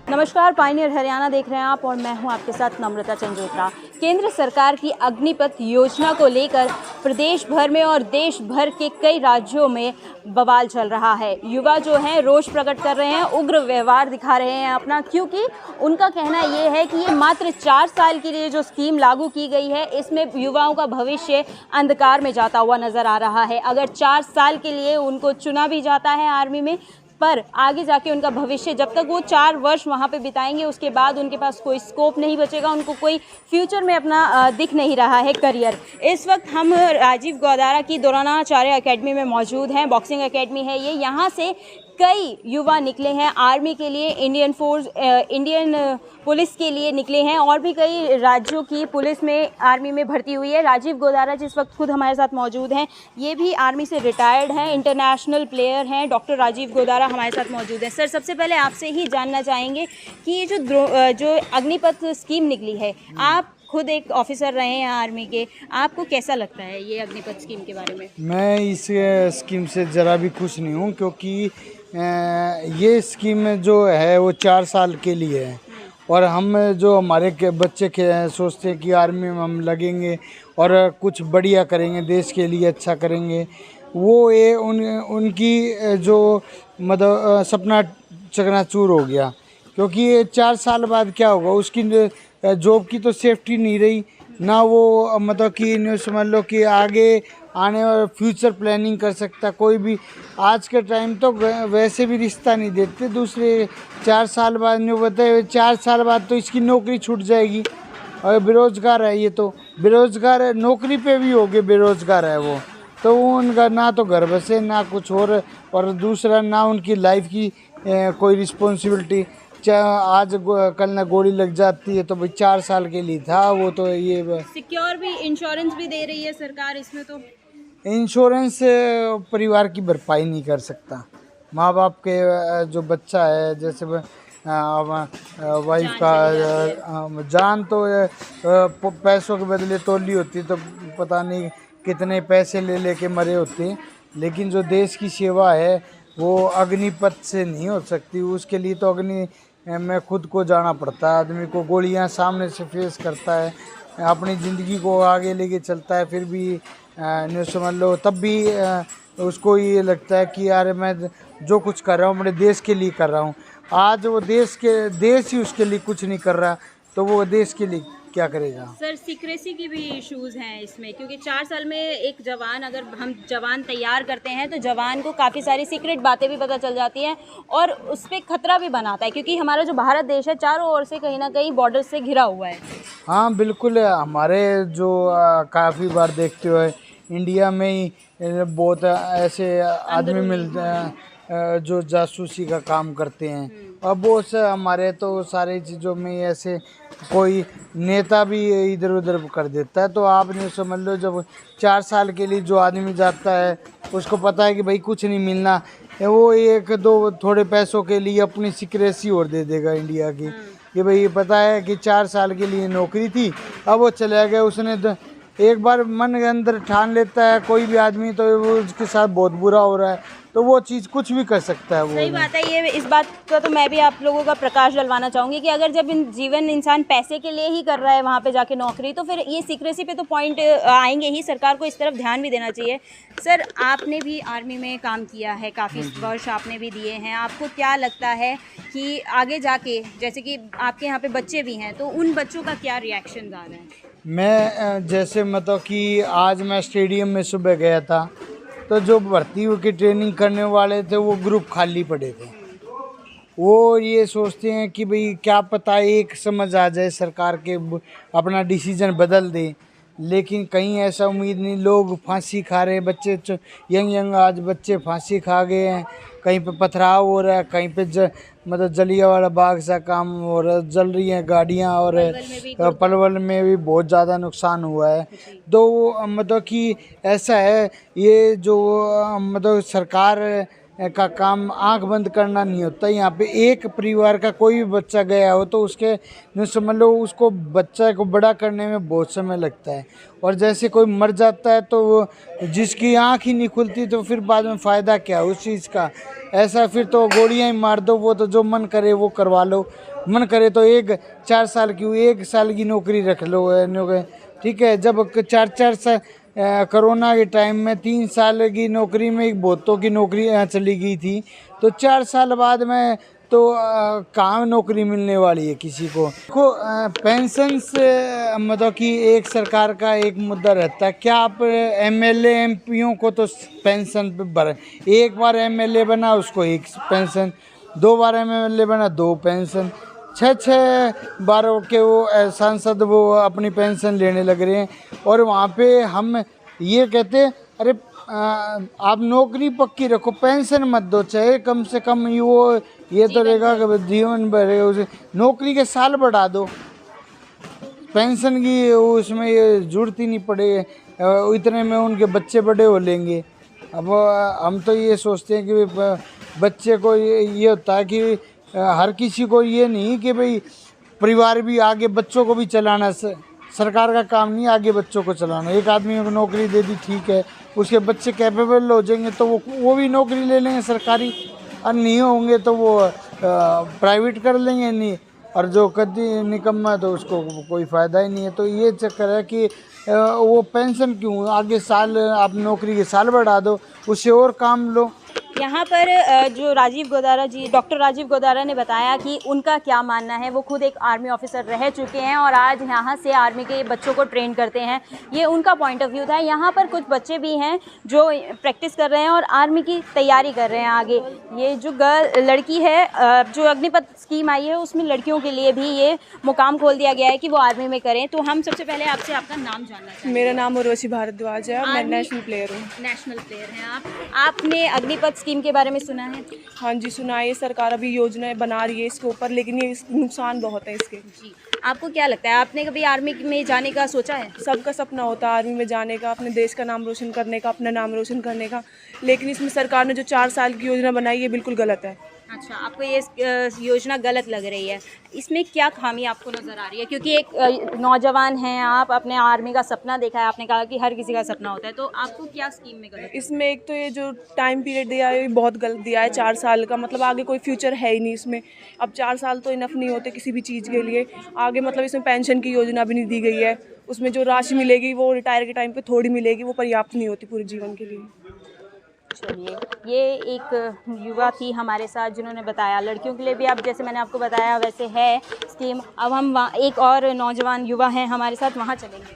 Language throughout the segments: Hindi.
नमस्कार, पायनियर हरियाणा देख रहे हैं आप और मैं हूं आपके साथ नम्रता चंद्रोत्रा। केंद्र सरकार की अग्निपथ योजना को लेकर प्रदेश भर में और देश भर के कई राज्यों में बवाल चल रहा है। युवा जो हैं रोष प्रकट कर रहे हैं, उग्र व्यवहार दिखा रहे हैं अपना, क्योंकि उनका कहना ये है कि ये मात्र 4 साल के लिए जो स्कीम लागू की गई है, इसमें युवाओं का भविष्य अंधकार में जाता हुआ नजर आ रहा है। अगर 4 साल के लिए उनको चुना भी जाता है आर्मी में, पर आगे जाके उनका भविष्य, जब तक वो 4 वर्ष वहाँ पे बिताएंगे, उसके बाद उनके पास कोई स्कोप नहीं बचेगा, उनको कोई फ्यूचर में अपना दिख नहीं रहा है करियर। इस वक्त हम राजीव गौदारा की द्रोणाचार्य एकेडमी में मौजूद हैं। बॉक्सिंग एकेडमी है ये। यहाँ से कई युवा निकले हैं आर्मी के लिए, इंडियन पुलिस के लिए निकले हैं, और भी कई राज्यों की पुलिस में आर्मी में भर्ती हुई है। राजीव गौदारा जिस वक्त खुद हमारे साथ मौजूद हैं, ये भी आर्मी से रिटायर्ड हैं, इंटरनेशनल प्लेयर हैं। डॉक्टर राजीव गौदारा हमारे साथ मौजूद हैं। सर, सबसे पहले आपसे ही जानना चाहेंगे कि ये जो अग्निपथ स्कीम निकली है, आप खुद एक ऑफिसर रहे हैं आर्मी के, आपको कैसा लगता है ये अग्निपथ स्कीम के बारे में? मैं इस स्कीम से ज़रा भी खुश नहीं हूँ, क्योंकि ये स्कीम जो है वो 4 साल के लिए है, और हम जो हमारे के बच्चे के सोचते हैं कि आर्मी में हम लगेंगे और कुछ बढ़िया करेंगे, देश के लिए अच्छा करेंगे, वो ये उनकी जो मतलब सपना चकनाचूर हो गया। क्योंकि ये 4 साल बाद क्या होगा, उसकी जॉब की तो सेफ्टी नहीं रही ना, वो मतलब कि समझ लो कि आगे आने वाले फ्यूचर प्लानिंग कर सकता कोई भी। आज के टाइम तो वैसे भी रिश्ता नहीं देते दूसरे। 4 साल बाद नहीं बताए, 4 साल बाद तो इसकी नौकरी छूट जाएगी, और बेरोज़गार है ये, तो बेरोज़गार है, नौकरी पे भी हो गए, बेरोज़गार है वो, तो उनका ना तो घर बसे ना कुछ और दूसरा ना उनकी लाइफ की कोई रिस्पॉन्सिबिलिटी। आज कल ना गोली लग जाती है तो भाई 4 साल के लिए था वो, तो ये सिक्योर भी, इंश्योरेंस भी दे रही है सरकार इसमें। तो इंश्योरेंस परिवार की भरपाई नहीं कर सकता। माँ बाप के जो बच्चा है, जैसे वाइफ का जान तो पैसों के बदले तोली होती, तो पता नहीं कितने पैसे लेके मरे होते, लेकिन जो देश की सेवा है वो अग्निपथ से नहीं हो सकती। उसके लिए तो अग्नि में खुद को जाना पड़ता है, आदमी को गोलियां सामने से फेस करता है, अपनी ज़िंदगी को आगे लेके चलता है, फिर भी नहीं समझ लो, तब भी उसको ये लगता है कि यार मैं जो कुछ कर रहा हूँ अपने देश के लिए कर रहा हूँ। आज वो देश ही उसके लिए कुछ नहीं कर रहा, तो वो देश के लिए क्या करेगा? सर, सीक्रेसी की भी इश्यूज हैं इसमें, क्योंकि 4 साल में एक जवान, अगर हम जवान तैयार करते हैं तो जवान को काफ़ी सारी सीक्रेट बातें भी पता चल जाती हैं, और उस पर खतरा भी बनाता है, क्योंकि हमारा जो भारत देश है चारों ओर से कहीं ना कहीं बॉर्डर से घिरा हुआ है। हाँ बिल्कुल, हमारे जो काफ़ी बार देखते हुए इंडिया में ही बहुत ऐसे आदमी मिलते हैं जो जासूसी का काम करते हैं, और बहुत से हमारे तो सारी चीज़ों में ऐसे कोई नेता भी इधर उधर कर देता है। तो आपने समझ लो, जब 4 साल के लिए जो आदमी जाता है उसको पता है कि भाई कुछ नहीं मिलना, वो 1-2 थोड़े पैसों के लिए अपनी सिक्रेसी और दे देगा इंडिया की, कि भाई पता है कि 4 साल के लिए नौकरी थी, अब वो चला गया। उसने एक बार मन के अंदर ठान लेता है कोई भी आदमी, तो वो उसके साथ बहुत बुरा हो रहा है, तो वो चीज़ कुछ भी कर सकता है वो। सही बात है। ये इस बात का तो मैं भी आप लोगों का प्रकाश डलवाना चाहूँगी कि अगर जब जीवन इंसान पैसे के लिए ही कर रहा है वहाँ पे जाके नौकरी, तो फिर ये सीक्रेसी पे तो पॉइंट आएंगे ही। सरकार को इस तरफ ध्यान भी देना चाहिए। सर, आपने भी आर्मी में काम किया है, काफ़ी वर्ष आपने भी दिए हैं, आपको क्या लगता है कि आगे जाके, जैसे कि आपके यहाँ पे बच्चे भी हैं, तो उन बच्चों का क्या रिएक्शन आ रहा है? मैं जैसे मतलब कि आज मैं स्टेडियम में सुबह गया था, तो जो भर्ती होकर ट्रेनिंग करने वाले थे वो ग्रुप खाली पड़े थे। वो ये सोचते हैं कि भाई क्या पता एक समझ आ जाए, सरकार के अपना डिसीजन बदल दे, लेकिन कहीं ऐसा उम्मीद नहीं। लोग फांसी खा रहे हैं, बच्चे यंग आज बच्चे फांसी खा गए हैं, कहीं पे पथराव हो रहा है, कहीं पे मतलब जलियांवाला बाग सा काम हो रहा है, जल रही हैं गाड़ियाँ, और पलवल में भी बहुत ज़्यादा नुकसान हुआ है। तो मतलब कि ऐसा है, ये जो मतलब सरकार का काम आंख बंद करना नहीं होता। यहाँ पे एक परिवार का कोई भी बच्चा गया हो तो उसके न समझ लो उसको बच्चा को बड़ा करने में बहुत समय लगता है। और जैसे कोई मर जाता है तो वो जिसकी आंख ही नहीं खुलती तो फिर बाद में फ़ायदा क्या उस चीज़ का। ऐसा फिर तो गोलियां ही मार दो, वो तो जो मन करे वो करवा लो। मन करे तो 4 साल की 1 साल की नौकरी रख लो, ठीक है। जब 4 साल कोरोना के टाइम में 3 साल की नौकरी में एक बहुतों की नौकरी चली गई थी, तो 4 साल बाद में तो कहाँ नौकरी मिलने वाली है किसी को। पेंशन से मतलब कि एक सरकार का एक मुद्दा रहता है, क्या आप एमएलए एमपीओ को तो पेंशन पे भर, एक बार एमएलए बना उसको एक पेंशन, 2 बार एमएलए बना 2 पेंशन, 6 बारों के वो सांसद वो अपनी पेंशन लेने लग रहे हैं। और वहाँ पे हम ये कहते हैं अरे आप नौकरी पक्की रखो, पेंशन मत दो, चाहे कम से कम ये तो रहेगा कि जीवन बढ़ेगा, उसे नौकरी के साल बढ़ा दो, पेंशन की उसमें ये जरूरत ही नहीं पड़ेगी, इतने में उनके बच्चे बड़े हो लेंगे। अब हम तो ये सोचते हैं कि बच्चे को ये होता है कि हर किसी को ये नहीं कि भाई परिवार भी आगे बच्चों को भी चलाना, सरकार का काम नहीं आगे बच्चों को चलाना। एक आदमी को नौकरी दे दी ठीक है, उसके बच्चे कैपेबल हो जाएंगे तो वो भी नौकरी ले लेंगे सरकारी, और नहीं होंगे तो वो प्राइवेट कर लेंगे। नहीं, और जो कभी निकम्मा है तो उसको कोई फ़ायदा ही नहीं है। तो ये चक्कर है कि वो पेंशन क्यों, आगे साल आप नौकरी के साल बढ़ा दो, उससे और काम लो। यहाँ पर जो राजीव गोदारा जी, डॉक्टर राजीव गोदारा ने बताया कि उनका क्या मानना है। वो खुद एक आर्मी ऑफिसर रह चुके हैं और आज यहाँ से आर्मी के बच्चों को ट्रेन करते हैं। ये उनका पॉइंट ऑफ व्यू था। यहाँ पर कुछ बच्चे भी हैं जो प्रैक्टिस कर रहे हैं और आर्मी की तैयारी कर रहे हैं आगे। ये जो लड़की है, जो अग्निपथ स्कीम आई है उसमें लड़कियों के लिए भी ये मुकाम खोल दिया गया है कि वो आर्मी में करें। तो हम सबसे पहले आपसे आपका नाम जानना चाहेंगे। मेरा नाम उर्वशी भारद्वाज है, मैं नेशनल प्लेयर हूँ। नेशनल प्लेयर हैं आप। आपने अग्निपथ स्कीम के बारे में सुना है? हाँ जी सुना है। सरकार अभी योजनाएं बना रही है इसके ऊपर, लेकिन ये नुकसान बहुत है इसके। जी, आपको क्या लगता है, आपने कभी आर्मी में जाने का सोचा है? सबका सपना होता है आर्मी में जाने का, अपने देश का नाम रोशन करने का, अपना नाम रोशन करने का, लेकिन इसमें सरकार ने जो 4 साल की योजना बनाई है बिल्कुल गलत है। अच्छा, आपको ये योजना गलत लग रही है। इसमें क्या खामी आपको नज़र आ रही है? क्योंकि एक नौजवान हैं आप, अपने आर्मी का सपना देखा है, आपने कहा कि हर किसी का सपना होता है, तो आपको क्या स्कीम में गलत? इसमें एक तो ये जो टाइम पीरियड दिया है ये बहुत गलत दिया है, 4 साल का, मतलब आगे कोई फ्यूचर है ही नहीं इसमें। अब 4 साल तो इनफ नहीं होते किसी भी चीज़ के लिए आगे। मतलब इसमें पेंशन की योजना भी नहीं दी गई है, उसमें जो राशि मिलेगी वो रिटायर के टाइम पे थोड़ी मिलेगी, वो पर्याप्त नहीं होती पूरे जीवन के लिए। चलिए, ये एक युवा थी हमारे साथ जिन्होंने बताया लड़कियों के लिए भी, आप जैसे मैंने आपको बताया वैसे है स्कीम। अब हम वहाँ एक और नौजवान युवा हैं हमारे साथ, वहाँ चलेंगे।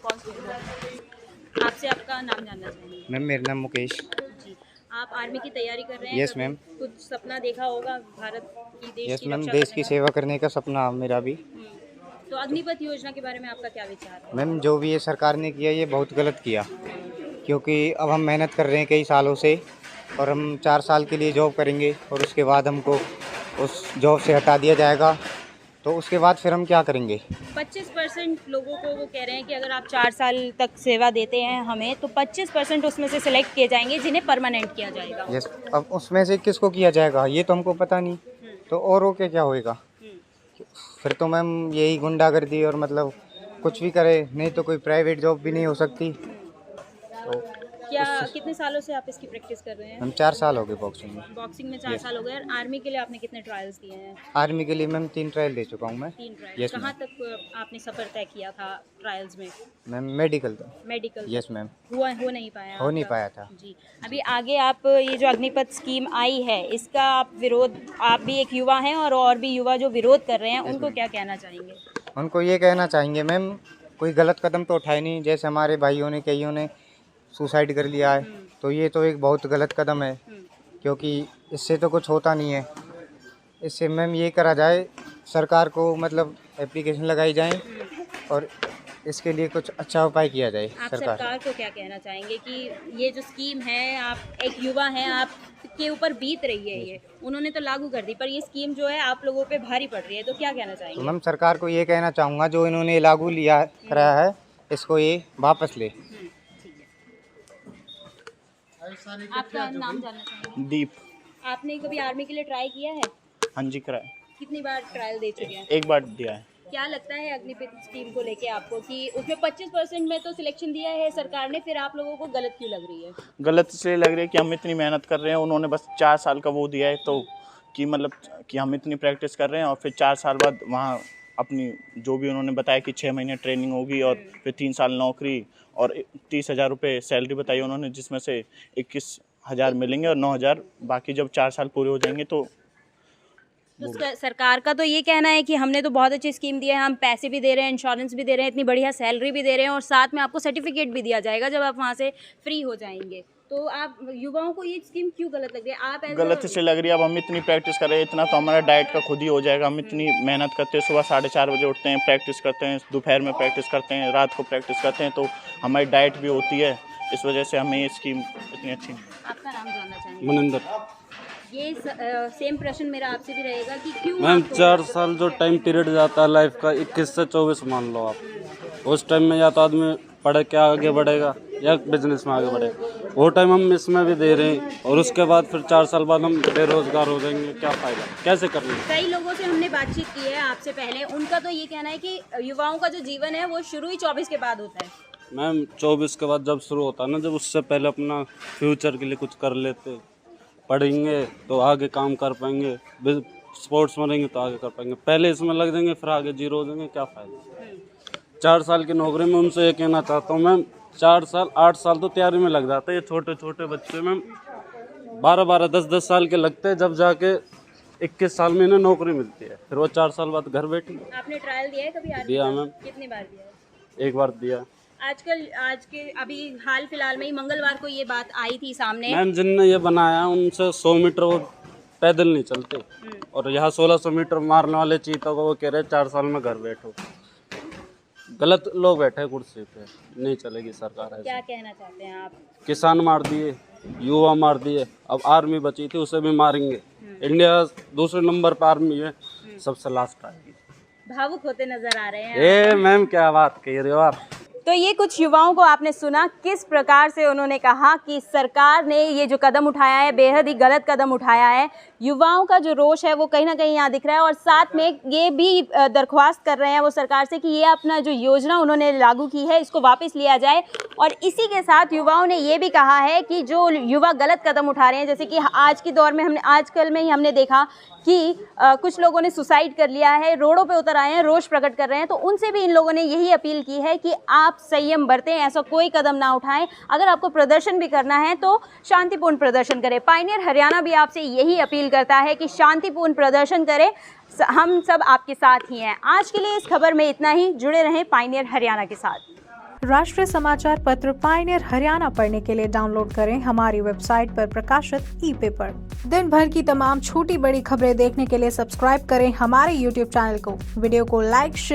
कौन सा? आपसे आपका नाम जानना चाहेंगे। मैम मेरा नाम मुकेश। जी, आप आर्मी की तैयारी कर रहे हैं? Yes ma'am. कुछ सपना देखा होगा भारत की, देश यस की मैम, रक्षा देश करने की का? सेवा करने का सपना मेरा भी। तो अग्निपथ योजना के बारे में आपका क्या विचार है? मैम जो भी ये सरकार ने किया ये बहुत गलत किया, क्योंकि अब हम मेहनत कर रहे हैं कई सालों से, और हम 4 साल के लिए जॉब करेंगे और उसके बाद हमको उस जॉब से हटा दिया जाएगा, तो उसके बाद फिर हम क्या करेंगे? 25% लोगों को वो कह रहे हैं कि अगर आप 4 साल तक सेवा देते हैं हमें, तो 25% उसमें से सिलेक्ट किए जाएंगे जिन्हें परमानेंट किया जाएगा। यस, अब उसमें से किसको किया जाएगा ये तो हमको पता नहीं, तो औरों के क्या होएगा? फिर तो मैम यही गुंडागर्दी और मतलब कुछ भी करे, नहीं तो कोई प्राइवेट जॉब भी नहीं हो सकती। तो क्या कितने सालों से आप इसकी प्रैक्टिस कर रहे हैं? हम 4 साल हो गए बॉक्सिंग में। बॉक्सिंग में 4 साल हो गए। और आर्मी के लिए आपने कितने ट्रायल्स दिए हैं? आर्मी के लिए मैम 3 ट्रायल दे चुका हूँ मैं। 3 ट्रायल्स। यस कहाँ तक आपने सफ़र तय किया था ट्रायल्स में? मैम मेडिकल था। मेडिकल? Yes ma'am. हो नहीं पाया? हो नहीं आपका? पाया था जी। अभी आगे आप ये जो अग्निपथ स्कीम आई है इसका आप विरोध, आप भी एक युवा हैं और भी युवा जो विरोध कर रहे हैं उनको क्या कहना चाहेंगे? उनको ये कहना चाहेंगे मैम कोई गलत कदम तो उठाए नहीं, जैसे हमारे भाइयों ने कईयों ने सुसाइड कर लिया है, तो ये तो एक बहुत गलत कदम है, क्योंकि इससे तो कुछ होता नहीं है। इससे मैम ये करा जाए, सरकार को मतलब एप्लीकेशन लगाई जाए और इसके लिए कुछ अच्छा उपाय किया जाए। आप सरकार को क्या कहना चाहेंगे कि ये जो स्कीम है, आप एक युवा हैं, आप के ऊपर बीत रही है ये, उन्होंने तो लागू कर दी पर ये स्कीम जो है आप लोगों पे भारी पड़ रही है, तो क्या कहना चाहेंगे? तो मैम सरकार को ये कहना चाहूँगा जो इन्होंने लागू लिया कराया है इसको ये वापस ले। आपका नाम जानना चाहेंगे? दीप। आपने कभी आर्मी के लिए ट्राई किया है? हाँ जी, कराए। कितनी बार ट्रायल दे चुके हैं? एक बार दिया है। क्या लगता है अग्निपथ स्कीम को लेके आपको कि उसमें 25% में तो सिलेक्शन दिया है सरकार ने, फिर आप लोगों को गलत क्यों लग रही है? गलत इसलिए लग रही है कि हम इतनी मेहनत कर रहे हैं, उन्होंने बस 4 साल का वो दिया है, तो कि मतलब कि हम इतनी प्रैक्टिस कर रहे हैं और फिर 4 साल बाद वहाँ अपनी जो भी उन्होंने बताया कि 6 महीने ट्रेनिंग होगी और फिर 3 साल नौकरी और 30,000 रुपये सैलरी बताई उन्होंने, जिसमें से 21,000 मिलेंगे और 9,000 बाकी जब 4 साल पूरे हो जाएंगे तो सरकार का तो ये कहना है कि हमने तो बहुत अच्छी स्कीम दी है, हम पैसे भी दे रहे हैं, इंश्योरेंस भी दे रहे हैं, इतनी बढ़िया सैलरी भी दे रहे हैं और साथ में आपको सर्टिफिकेट भी दिया जाएगा जब आप वहाँ से फ्री हो जाएंगे। तो आप युवाओं को ये स्कीम क्यों गलत लग रही है? आप गलत इसलिए लग रही है, अब हम इतनी प्रैक्टिस कर रहे हैं, इतना तो हमारा डाइट का खुद ही हो जाएगा। हम इतनी मेहनत करते हैं, सुबह 4:30 बजे उठते हैं, प्रैक्टिस करते हैं, दोपहर में प्रैक्टिस करते हैं, रात को प्रैक्टिस करते हैं, तो हमारी डाइट भी होती है। इस वजह से हमें ये स्कीम इतनी अच्छी। आपका नाम जानना चाहेंगे? मनिंदर। ये सेम प्रश्न मेरा आपसे भी रहेगा कि क्यों मैम आपको 4 साल जो टाइम पीरियड जाता है लाइफ का 21 से 24 मान लो आप, उस टाइम में या तो आदमी पढ़ के आगे बढ़ेगा या बिजनेस में आगे बढ़ेगा, वो टाइम हम इसमें भी दे रहे हैं और उसके बाद फिर 4 साल बाद हम बेरोजगार हो जाएंगे, क्या फ़ायदा, कैसे कर लेंगे? कई लोगों से हमने बातचीत की है आपसे पहले, उनका तो ये कहना है कि युवाओं का जो जीवन है वो शुरू ही 24 के बाद होता है। मैम 24 के बाद जब शुरू होता है ना, जब उससे पहले अपना फ्यूचर के लिए कुछ कर लेते, पढ़ेंगे तो आगे काम कर पाएंगे, स्पोर्ट्स में रहेंगे तो आगे कर पाएंगे, पहले इसमें लग जाएंगे फिर आगे जीरो हो जाएंगे, क्या फ़ायदा। 4 साल की नौकरी में उनसे ये कहना चाहता हूँ मैम, 4 साल 8 साल तो तैयारी में लग जाता है। ये छोटे छोटे बच्चे मैम 12-12 10-10 साल के लगते हैं, जब जाके 21 साल में इन्हें नौकरी मिलती है, फिर वो 4 साल बाद घर बैठी। आपने ट्रायल दिया है कभी आर्मी दिया का? मैम। कितनी बार दिया है? एक बार दिया। आज के अभी हाल फिलहाल में ही मंगलवार को ये बात आई थी सामने। मैम जिनने ये बनाया उनसे 100 मीटर वो पैदल नहीं चलते, और यहाँ 1600 मीटर मारने वाले चीतों को वो कह रहे 4 साल में घर बैठो। गलत लोग बैठे हैं कुर्सी पे, नहीं चलेगी सरकार ऐसे। क्या कहना चाहते हैं आप? किसान मार दिए, युवा मार दिए, अब आर्मी बची थी उसे भी मारेंगे। इंडिया दूसरे नंबर पर आर्मी है, सबसे लास्ट आएगी। भावुक होते नजर आ रहे हैं। ए मैम क्या बात कह रहे हो आप। तो ये कुछ युवाओं को आपने सुना किस प्रकार से उन्होंने कहा कि सरकार ने ये जो कदम उठाया है बेहद ही गलत कदम उठाया है। युवाओं का जो रोष है वो कहीं ना कहीं यहाँ दिख रहा है और साथ में ये भी दरख्वास्त कर रहे हैं वो सरकार से कि ये अपना जो योजना उन्होंने लागू की है इसको वापस लिया जाए। और इसी के साथ युवाओं ने ये भी कहा है कि जो युवा गलत कदम उठा रहे हैं, जैसे कि आज की दौर में आजकल में ही हमने देखा कि कुछ लोगों ने सुसाइड कर लिया है, रोडों पे उतर आए हैं, रोष प्रकट कर रहे हैं, तो उनसे भी इन लोगों ने यही अपील की है कि आप संयम बरतें, ऐसा कोई कदम ना उठाएं। अगर आपको प्रदर्शन भी करना है तो शांतिपूर्ण प्रदर्शन करें। पायनियर हरियाणा भी आपसे यही अपील करता है कि शांतिपूर्ण प्रदर्शन करें, हम सब आपके साथ ही हैं। आज के लिए इस खबर में इतना ही। जुड़े रहें पायनियर हरियाणा के साथ। राष्ट्रीय समाचार पत्र पायनियर हरियाणा पढ़ने के लिए डाउनलोड करें हमारी वेबसाइट पर प्रकाशित ई-पेपर। दिन भर की तमाम छोटी बड़ी खबरें देखने के लिए सब्सक्राइब करें हमारे YouTube चैनल को। वीडियो को लाइक, शेयर